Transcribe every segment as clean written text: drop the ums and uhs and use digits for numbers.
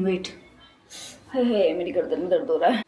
Wait, है मेरी गर्दन में दर्द हो रहा है।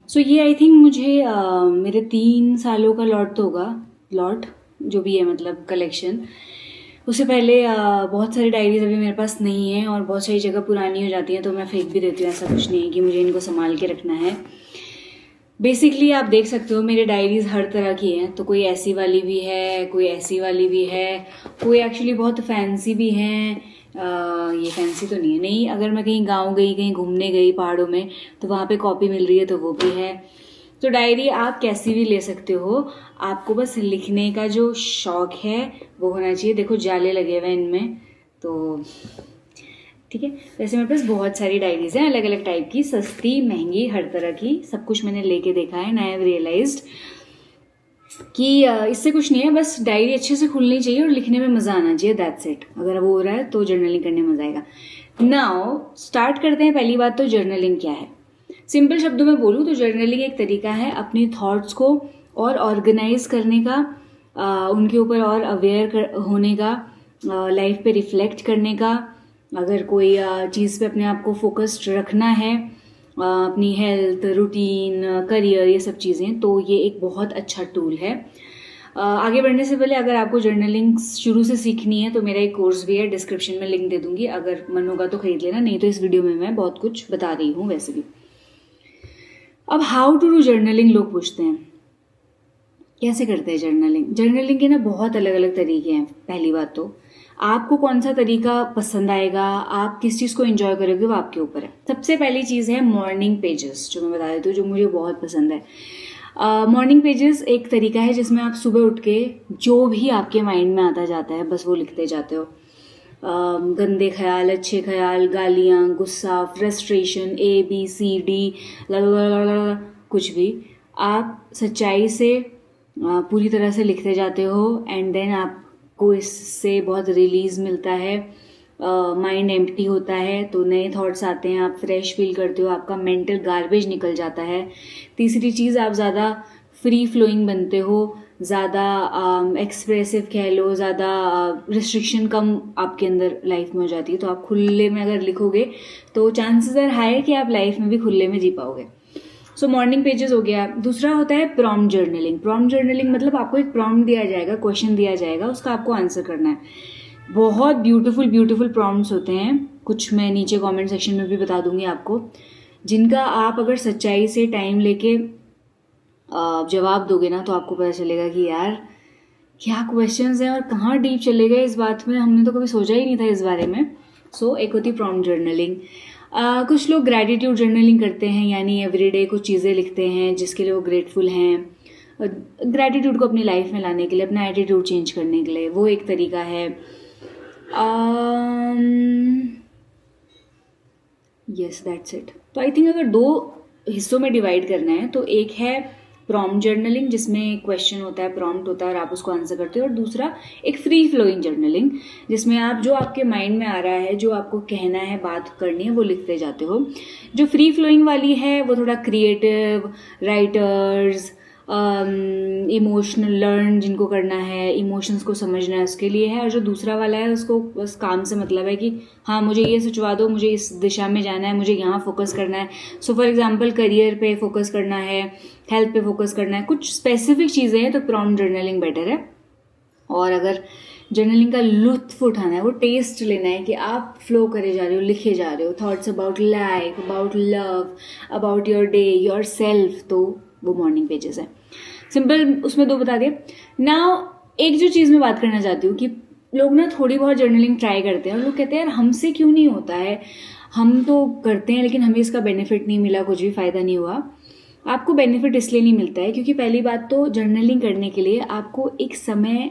सो ये आई थिंक मुझे मेरे 3 सालों का लॉट तो होगा, लॉट जो भी है मतलब कलेक्शन। उससे पहले बहुत सारी डायरीज अभी मेरे पास नहीं है और बहुत सारी जगह पुरानी हो जाती हैं तो मैं फेंक भी देती हूँ। ऐसा कुछ नहीं है कि मुझे इनको संभाल के रखना है। बेसिकली आप देख सकते हो मेरे डायरीज हर तरह की हैं, तो कोई ऐसी वाली भी है, कोई ऐसी वाली भी है, कोई एक्चुअली बहुत फैंसी भी हैं। ये फैंसी तो नहीं है, नहीं, अगर मैं कहीं गांव गई, कहीं घूमने गई पहाड़ों में तो वहाँ पे कॉपी मिल रही है तो वो भी है। तो डायरी आप कैसी भी ले सकते हो, आपको बस लिखने का जो शौक है वो होना चाहिए। देखो जाले लगे हुए हैं इनमें, तो ठीक है। वैसे मेरे पास बहुत सारी डायरीज हैं अलग अलग टाइप की, सस्ती महंगी हर तरह की, सब कुछ मैंने लेके देखा है। एंड आई हैव रियलाइज्ड कि इससे कुछ नहीं है, बस डायरी अच्छे से खुलनी चाहिए और लिखने में मजा आना चाहिए, दैट्स इट। अगर वो हो रहा है तो जर्नलिंग करने में मजा आएगा। नाउ स्टार्ट करते हैं। पहली बात तो जर्नलिंग क्या है। सिंपल शब्दों में बोलूँ तो जर्नलिंग एक तरीका है अपनी थॉट्स को और ऑर्गेनाइज करने का, उनके ऊपर और अवेयर होने का, लाइफ पे रिफ्लेक्ट करने का। अगर कोई चीज़ पे अपने आप को फोकस्ड रखना है, अपनी हेल्थ, रूटीन, करियर, ये सब चीज़ें, तो ये एक बहुत अच्छा टूल है। आगे बढ़ने से पहले अगर आपको जर्नलिंग शुरू से सीखनी है तो मेरा एक कोर्स भी है, डिस्क्रिप्शन में लिंक दे दूंगी, अगर मन होगा तो खरीद लेना, नहीं तो इस वीडियो में मैं बहुत कुछ बता रही हूँ वैसे भी। अब हाउ टू डू जर्नलिंग लोग पूछते हैं, कैसे करते हैं जर्नलिंग। जर्नलिंग के ना बहुत अलग अलग तरीके हैं। पहली बात तो आपको कौन सा तरीका पसंद आएगा, आप किस चीज़ को एंजॉय करोगे, वो आपके ऊपर है। सबसे पहली चीज़ है मॉर्निंग पेजेस, जो मैं बता देती हूँ, जो मुझे बहुत पसंद है। मॉर्निंग पेजेस एक तरीका है जिसमें आप सुबह उठ के जो भी आपके माइंड में आता जाता है बस वो लिखते जाते हो। गंदे ख्याल, अच्छे ख्याल, गालियाँ, गुस्सा, फ्रस्ट्रेशन, ABCD, कुछ भी आप सच्चाई से पूरी तरह से लिखते जाते हो। एंड देन आपको इससे बहुत रिलीज मिलता है, माइंड एम्प्टी होता है तो नए थॉट्स आते हैं, आप फ्रेश फील करते हो, आपका मेंटल गार्बेज निकल जाता है। तीसरी चीज़, आप ज़्यादा फ्री फ्लोइंग बनते हो, ज़्यादा एक्सप्रेसिव कह लो, ज़्यादा रिस्ट्रिक्शन कम आपके अंदर लाइफ में हो जाती है। तो आप खुले में अगर लिखोगे तो चांसेस आर हाई कि आप लाइफ में भी खुले में जी पाओगे। सो मॉर्निंग पेजेस हो गया। दूसरा होता है प्रॉम्प्ट जर्नलिंग। प्रॉम्प्ट जर्नलिंग मतलब आपको एक प्रॉम्प्ट दिया जाएगा, क्वेश्चन दिया जाएगा, उसका आपको आंसर करना है। बहुत ब्यूटीफुल प्रॉम्प्ट्स होते हैं, कुछ मैं नीचे कमेंट सेक्शन में भी बता दूंगी आपको, जिनका आप अगर सच्चाई से टाइम लेके जवाब दोगे ना तो आपको पता चलेगा कि यार क्या क्वेश्चंस हैं और कहाँ डीप चले गए इस बात में, हमने तो कभी सोचा ही नहीं था इस बारे में। सो एक होती प्रॉम्प्ट जर्नलिंग। कुछ लोग ग्रैटिट्यूड जर्नलिंग करते हैं, यानी एवरीडे कुछ चीज़ें लिखते हैं जिसके लिए वो ग्रेटफुल हैं, ग्रैटिट्यूड को अपनी लाइफ में लाने के लिए, अपना एटीट्यूड चेंज करने के लिए, वो एक तरीका है। Yes that's it. तो आई थिंक अगर 2 हिस्सों में डिवाइड करना है तो एक है प्रॉम्प्ट जर्नलिंग जिसमें क्वेश्चन होता है, प्रॉम्प्ट होता है और आप उसको आंसर करते हो, और दूसरा एक फ्री फ्लोइंग जर्नलिंग जिसमें आप जो आपके माइंड में आ रहा है, जो आपको कहना है, बात करनी है, वो लिखते जाते हो। जो फ्री फ्लोइंग वाली है वो थोड़ा क्रिएटिव, राइटर्स, इमोशनल लर्न जिनको करना है, इमोशंस को समझना है, उसके लिए है। और जो दूसरा वाला है उसको बस काम से मतलब है कि हाँ मुझे ये सोचवा दो, मुझे इस दिशा में जाना है, मुझे यहाँ फोकस करना है। सो फॉर एग्जांपल करियर पे फोकस करना है, हेल्थ पे फोकस करना है, कुछ स्पेसिफिक चीज़ें हैं तो प्रॉम्प्ट जर्नलिंग बेटर है। और अगर जर्नलिंग का लुत्फ उठाना है, वो टेस्ट लेना है कि आप फ्लो करे जा रहे हो, लिखे जा रहे हो, thoughts about life, about love, about your day, your self, तो वो मॉर्निंग पेजेस है। सिंपल उसमें 2 बता दिए। नाउ एक जो चीज़ मैं बात करना चाहती हूँ कि लोग ना थोड़ी बहुत जर्नलिंग ट्राई करते हैं और लोग कहते हैं यार हमसे क्यों नहीं होता है, हम तो करते हैं लेकिन हमें इसका बेनिफिट नहीं मिला, कुछ भी फ़ायदा नहीं हुआ। आपको बेनिफिट इसलिए नहीं मिलता है क्योंकि पहली बात तो जर्नलिंग करने के लिए आपको एक समय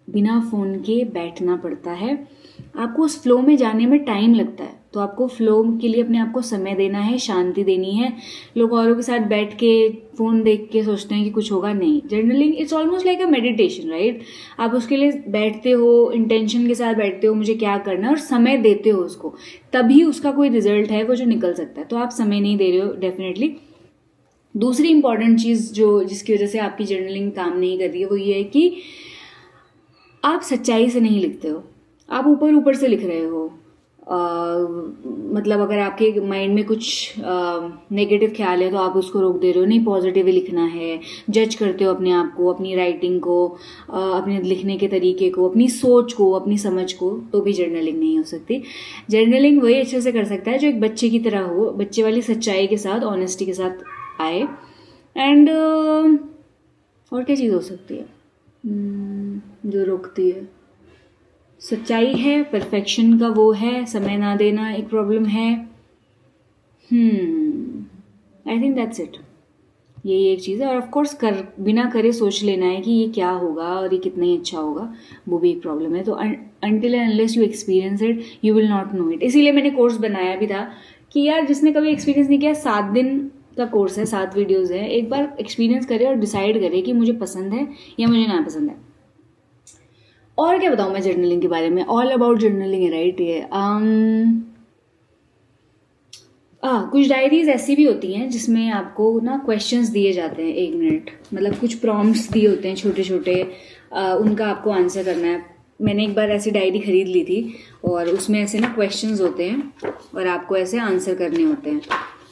बिना फ़ोन के बैठना पड़ता है, आपको उस फ्लो में जाने में टाइम लगता है। तो आपको फ्लो के लिए अपने आप को समय देना है, शांति देनी है। लोग औरों के साथ बैठ के फ़ोन देख के सोचते हैं कि कुछ होगा, नहीं। Journaling it's almost like a meditation, right. आप उसके लिए बैठते हो, इंटेंशन के साथ बैठते हो, मुझे क्या करना है, और समय देते हो उसको, तभी उसका कोई रिजल्ट है वो जो निकल सकता है। तो आप समय नहीं दे रहे हो डेफिनेटली। दूसरी इंपॉर्टेंट चीज़ जो जिसकी वजह से आपकी जर्नलिंग काम नहीं कर रही है वो ये है कि आप सच्चाई से नहीं लिखते हो, आप ऊपर ऊपर से लिख रहे हो। मतलब अगर आपके माइंड में कुछ नेगेटिव ख्याल है तो आप उसको रोक दे रहे हो, नहीं पॉजिटिव लिखना है। जज करते हो अपने आप को, अपनी राइटिंग को, अपने लिखने के तरीके को, अपनी सोच को, अपनी समझ को, तो भी जर्नलिंग नहीं हो सकती। जर्नलिंग वही अच्छे से कर सकता है जो एक बच्चे की तरह हो, बच्चे वाली सच्चाई के साथ, ऑनेस्टी के साथ आए। एंड और क्या चीज़ हो सकती है जो रोकती है? सच्चाई है, परफेक्शन का वो है, समय ना देना एक प्रॉब्लम है। I think that's it. यही एक चीज़ है। और ऑफ कोर्स बिना करे सोच लेना है कि ये क्या होगा और ये कितना ही अच्छा होगा, वो भी एक प्रॉब्लम है। तो until and unless you experience it you will not know it. इसीलिए मैंने कोर्स बनाया भी था कि यार जिसने कभी एक्सपीरियंस नहीं किया, 7 दिन का कोर्स है, 7 वीडियोज़ है, एक बार एक्सपीरियंस करे और डिसाइड करे कि मुझे पसंद है या मुझे ना पसंद है। और क्या बताऊँ मैं जर्नलिंग के बारे में? ऑल अबाउट जर्नलिंग है, राइट? ये कुछ डायरीज ऐसी भी होती हैं जिसमें आपको ना क्वेश्चंस दिए जाते हैं 1 मिनट, मतलब कुछ प्रॉम्प्ट्स दिए होते हैं छोटे छोटे, उनका आपको आंसर करना है। मैंने एक बार ऐसी डायरी खरीद ली थी और उसमें ऐसे ना क्वेश्चंस होते हैं और आपको ऐसे आंसर करने होते हैं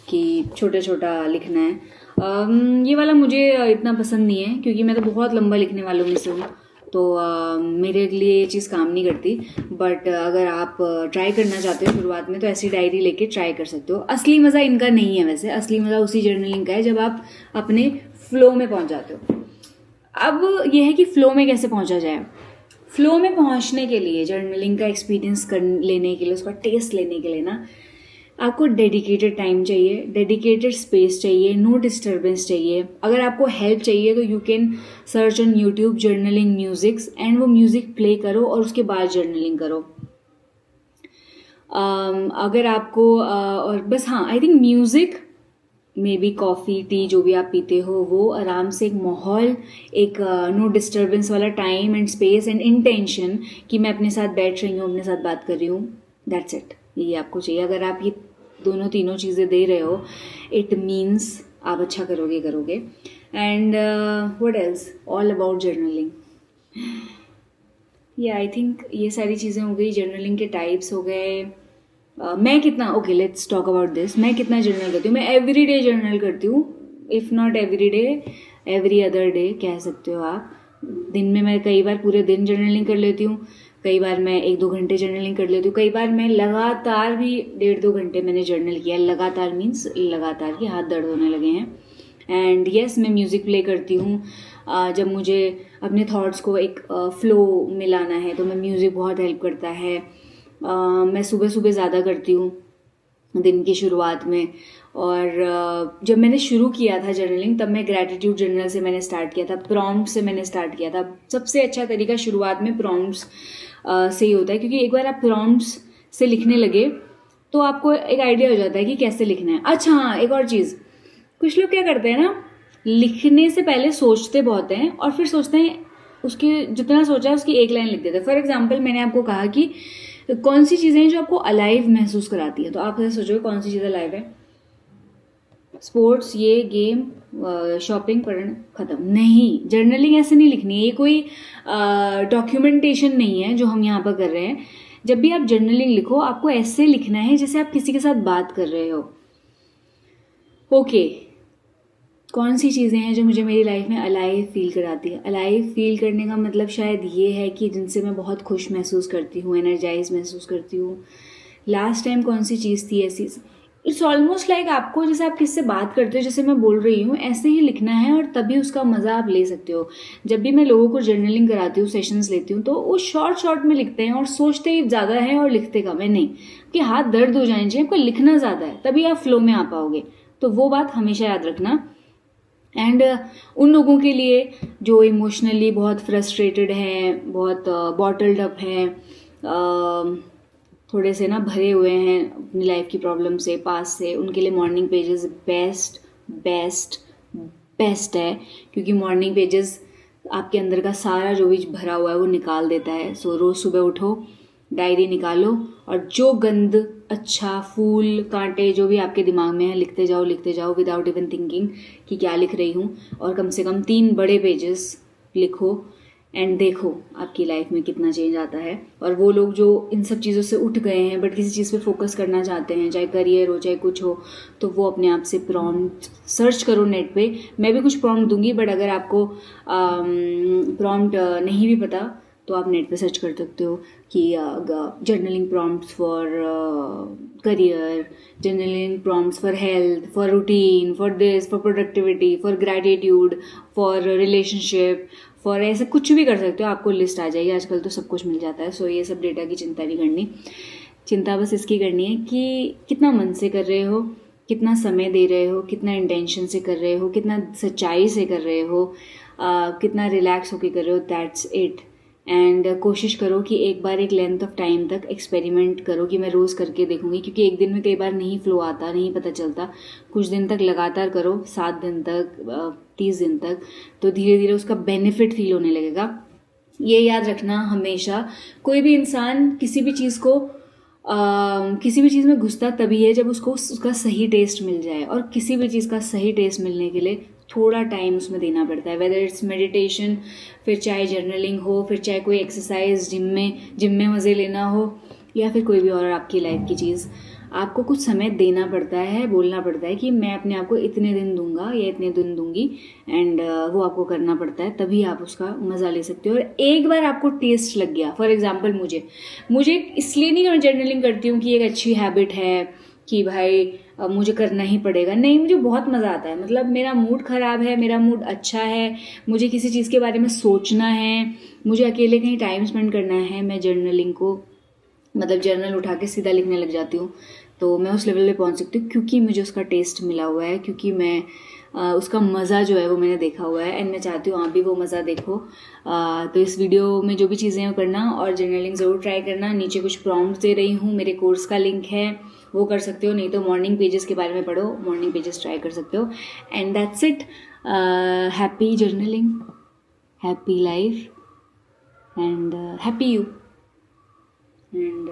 कि छोटा छोटा लिखना है। ये वाला मुझे इतना पसंद नहीं है क्योंकि मैं तो बहुत लंबा लिखने वालों में से हूँ, तो मेरे लिए ये चीज़ काम नहीं करती। बट अगर आप ट्राई करना चाहते हो शुरुआत में तो ऐसी डायरी लेके ट्राई कर सकते हो। असली मज़ा इनका नहीं है वैसे, असली मज़ा उसी जर्नलिंग का है जब आप अपने फ्लो में पहुंच जाते हो। अब यह है कि फ़्लो में कैसे पहुंचा जाए। फ़्लो में पहुंचने के लिए, जर्नलिंग का एक्सपीरियंस लेने के लिए, उसका टेस्ट लेने के लिए ना आपको डेडिकेटेड टाइम चाहिए, डेडिकेटेड स्पेस चाहिए, नो डिस्टर्बेंस चाहिए। अगर आपको हेल्प चाहिए तो you can search on YouTube journaling musics and वो म्यूज़िक प्ले करो और उसके बाद जर्नलिंग करो। अगर आपको और बस हाँ, I think music, may be coffee tea जो भी आप पीते हो वो, आराम से एक माहौल, एक नो डिस्टर्बेंस वाला time and space and intention कि मैं अपने साथ बैठ रही हूँ, अपने साथ बात कर रही हूँ, दैट्स इट। ये आपको चाहिए। अगर आप ये दोनों तीनों चीज़ें दे रहे हो, इट मीन्स आप अच्छा करोगे। And what else? All about journaling. या आई थिंक ये सारी चीज़ें हो गई, जर्नलिंग के टाइप्स हो गए। मैं कितना, okay let's talk about this, मैं कितना जर्नल करती हूँ? मैं एवरी डे जर्नल करती हूँ, if not every day, every other day कह सकते हो आप। दिन में मैं कई बार पूरे दिन जर्नलिंग कर लेती हूँ, कई बार मैं 1-2 घंटे जर्नलिंग कर लेती हूँ, कई बार मैं लगातार भी 1.5-2 घंटे मैंने जर्नल किया। लगातार मीन्स लगातार कि हाथ दर्द होने लगे हैं। एंड येस, मैं म्यूज़िक प्ले करती हूँ। जब मुझे अपने थॉट्स को एक फ्लो में लाना है तो मैं म्यूज़िक बहुत हेल्प करता है। मैं सुबह सुबह ज़्यादा करती हूँ दिन की शुरुआत में। और जब मैंने शुरू किया था जर्नलिंग तब मैं ग्रैटिट्यूड जर्नल से मैंने स्टार्ट किया था, प्रॉम्प्ट से मैंने स्टार्ट किया था। सबसे अच्छा तरीका शुरुआत में प्रॉम्प्ट्स से ही होता है, क्योंकि एक बार आप प्रॉम्प्ट्स से लिखने लगे तो आपको एक आइडिया हो जाता है कि कैसे लिखना है। अच्छा हाँ, एक और चीज़, कुछ लोग क्या करते हैं ना, लिखने से पहले सोचते बहुत हैं और फिर सोचते हैं उसके जितना सोचा उसकी एक लाइन लिख देते हैं। फॉर एग्जाम्पल, मैंने आपको कहा कि कौन सी चीज़ें हैं जो आपको अलाइव महसूस कराती है, तो आप ऐसे सोचोगे कौन सी चीज़ अलाइव है? स्पोर्ट्स, ये गेम, शॉपिंग, पढ़ना, खत्म। नहीं, जर्नलिंग ऐसे नहीं लिखनी है। ये कोई डॉक्यूमेंटेशन नहीं है जो हम यहाँ पर कर रहे हैं। जब भी आप जर्नलिंग लिखो आपको ऐसे लिखना है जैसे आप किसी के साथ बात कर रहे हो। ओके, कौन सी चीज़ें हैं जो मुझे मेरी लाइफ में अलाइव फील कराती है? अलाइव फील करने का मतलब शायद ये है कि जिनसे मैं बहुत खुश महसूस करती हूँ, एनर्जाइज महसूस करती हूँ। लास्ट टाइम कौन सी चीज़ थी ऐसी? इट्स ऑलमोस्ट लाइक आपको जैसे आप किससे बात करते हो, जैसे मैं बोल रही हूँ ऐसे ही लिखना है और तभी उसका मज़ा आप ले सकते हो। जब भी मैं लोगों को जर्नलिंग कराती हूँ, सेशंस लेती हूँ, तो वो शॉर्ट में लिखते हैं और सोचते ज़्यादा है और लिखते कम है। नहीं, कि हाथ दर्द हो जाने चाहिए, आपको लिखना ज़्यादा है, तभी आप फ्लो में आ पाओगे। तो वो बात हमेशा याद रखना। एंड उन लोगों के लिए जो इमोशनली बहुत फ्रस्ट्रेटेड हैं, बहुत बॉटल्ड अप हैं, थोड़े से ना भरे हुए हैं अपनी लाइफ की प्रॉब्लम से, पास से, उनके लिए मॉर्निंग पेजेस बेस्ट है। क्योंकि मॉर्निंग पेजेस आपके अंदर का सारा जो भी भरा हुआ है वो निकाल देता है। सो रोज़ सुबह उठो, डायरी निकालो और जो गंद, अच्छा, फूल, कांटे जो भी आपके दिमाग में है लिखते जाओ विदाउट इवन थिंकिंग कि क्या लिख रही हूँ। और कम से कम 3 बड़े पेजेस लिखो एंड देखो आपकी लाइफ में कितना चेंज आता है। और वो लोग जो इन सब चीज़ों से उठ गए हैं बट किसी चीज़ पे फोकस करना चाहते हैं, चाहे करियर हो चाहे कुछ हो, तो वो अपने आप से प्रॉम्प्ट सर्च करो नेट पे। मैं भी कुछ प्रॉम्प्ट दूंगी, बट अगर आपको प्रॉम्प्ट नहीं भी पता तो आप नेट पे सर्च कर सकते हो कि journaling prompts for career, journaling prompts for health, for routine, for this, for productivity, for gratitude, for relationship, for ऐसे कुछ भी कर सकते हो, आपको लिस्ट आ जाएगी। आजकल तो सब कुछ मिल जाता है। सो ये सब डेटा की चिंता नहीं करनी। चिंता बस इसकी करनी है कि कितना मन से कर रहे हो, कितना समय दे रहे हो, कितना इंटेंशन से कर रहे हो, कितना सच्चाई से कर रहे हो, कितना रिलैक्स होके कर रहे हो। That's it. एंड कोशिश करो कि एक बार एक लेंथ ऑफ टाइम तक एक्सपेरिमेंट करो कि मैं रोज़ करके देखूंगी, क्योंकि एक दिन में कई बार नहीं फ्लो आता, नहीं पता चलता। कुछ दिन तक लगातार करो, 7 दिन तक, 30 दिन तक, तो धीरे धीरे उसका बेनिफिट फील होने लगेगा। ये याद रखना हमेशा, कोई भी इंसान किसी भी चीज़ को किसी भी चीज़ में घुसता तभी है जब उसको उसका सही टेस्ट मिल जाए। और किसी भी चीज़ का सही टेस्ट मिलने के लिए थोड़ा टाइम उसमें देना पड़ता है। वेदर इट्स मेडिटेशन, फिर चाहे जर्नलिंग हो, फिर चाहे कोई एक्सरसाइज, जिम में मज़े लेना हो, या फिर कोई भी और आपकी लाइफ की चीज़, आपको कुछ समय देना पड़ता है, बोलना पड़ता है कि मैं अपने आप को इतने दिन दूंगा या इतने दिन दूंगी। एंड वो आपको करना पड़ता है, तभी आप उसका मज़ा ले सकते हो। और एक बार आपको टेस्ट लग गया, फॉर एग्जाम्पल मुझे इसलिए नहीं मैं जर्नलिंग करती हूँ कि एक अच्छी हैबिट है कि भाई मुझे करना ही पड़ेगा, नहीं, मुझे बहुत मज़ा आता है। मतलब मेरा मूड ख़राब है, मेरा मूड अच्छा है, मुझे किसी चीज़ के बारे में सोचना है, मुझे अकेले कहीं टाइम स्पेंड करना है, मैं जर्नलिंग को मतलब जर्नल उठा के सीधा लिखने लग जाती हूँ। तो मैं उस लेवल पे पहुँच सकती हूँ क्योंकि मुझे उसका टेस्ट मिला हुआ है, क्योंकि मैं उसका मज़ा जो है वो मैंने देखा हुआ है। एंड मैं चाहती हूँ आप भी वो मज़ा देखो। तो इस वीडियो में जो भी चीज़ें हैं वो करना, और जर्नलिंग ज़रूर ट्राई करना। नीचे कुछ प्रॉम्प्ट्स दे रही हूँ, मेरे कोर्स का लिंक है, वो कर सकते हो। नहीं तो मॉर्निंग पेजेस के बारे में पढ़ो, मॉर्निंग पेजेस ट्राई कर सकते हो। And that's it. Happy journaling, happy life, and happy you, and